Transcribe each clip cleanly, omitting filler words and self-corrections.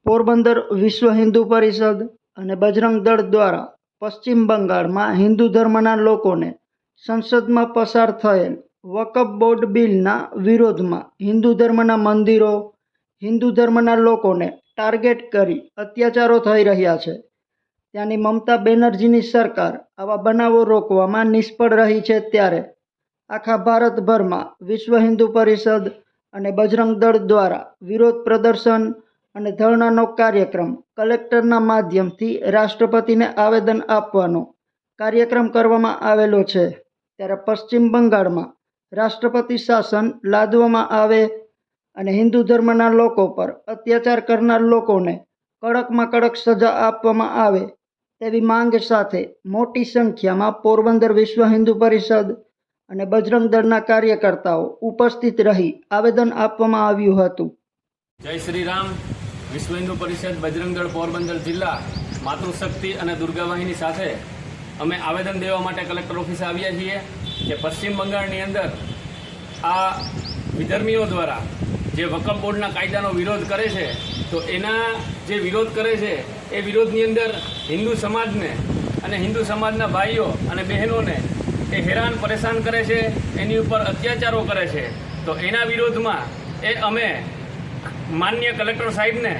પોરબંદર વિશ્વ હિન્દુ પરિષદ અને બજરંગ દળ દ્વારા પશ્ચિમ બંગાળમાં હિન્દુ ધર્મના લોકોને સંસદમાં પસાર થયેલ વકફ બોર્ડ બિલના વિરોધમાં હિન્દુ ધર્મના મંદિરો, હિન્દુ ધર્મના લોકોને ટાર્ગેટ કરી અત્યાચારો થઈ રહ્યા છે. ત્યાંની મમતા બેનર્જીની સરકાર આવા બનાવો રોકવામાં નિષ્ફળ રહી છે. ત્યારે આખા ભારતભરમાં વિશ્વ હિન્દુ પરિષદ અને બજરંગ દળ દ્વારા વિરોધ પ્રદર્શન અને ધરણાનો કાર્યક્રમ કલેક્ટરના માધ્યમથી રાષ્ટ્રપતિને આવેદન આપવાનો કાર્યક્રમ કરવામાં આવેલો છે. ત્યારે પશ્ચિમ બંગાળમાં રાષ્ટ્રપતિ શાસન લાદવામાં આવે અને હિન્દુ ધર્મના લોકો પર અત્યાચાર કરનાર લોકોને કડકમાં કડક સજા આપવામાં આવે તેવી માંગ સાથે મોટી સંખ્યામાં પોરબંદર વિશ્વ હિન્દુ પરિષદ અને બજરંગ દળના કાર્યકર્તાઓ ઉપસ્થિત રહી આવેદન આપવામાં આવ્યું હતું. જય શ્રી રામ. વિશ્વ હિન્દુ પરિષદ બજરંગ દળ પોરબંદર જિલ્લા માતૃશક્તિ અને દુર્ગાવાહિની સાથે અમે આવેદન દેવા માટે કલેક્ટર ઓફિસે આવ્યા છીએ કે પશ્ચિમ બંગાળની અંદર આ વિધર્મીઓ દ્વારા જે વકફ બોર્ડના કાયદાનો વિરોધ કરે છે, તો એના જે વિરોધ કરે છે એ વિરોધની અંદર હિન્દુ સમાજને અને હિન્દુ સમાજના ભાઈઓ અને બહેનોને એ હેરાન પરેશાન કરે છે, એની ઉપર અત્યાચારો કરે છે. તો એના વિરોધમાં એ અમે માનનીય કલેક્ટર સાહેબને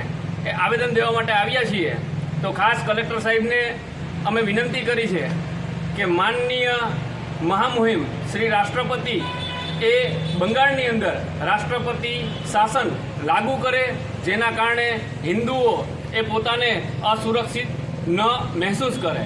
એ આવેદન દેવા માટે આવ્યા છીએ. તો ખાસ કલેક્ટર સાહેબને અમે વિનંતી કરી છે કે માનનીય મહામુહિમ શ્રી રાષ્ટ્રપતિ એ બંગાળની અંદર રાષ્ટ્રપતિ શાસન લાગુ કરે, જેના કારણે હિન્દુઓ એ પોતાને અસુરક્ષિત ન મહેસૂસ કરે.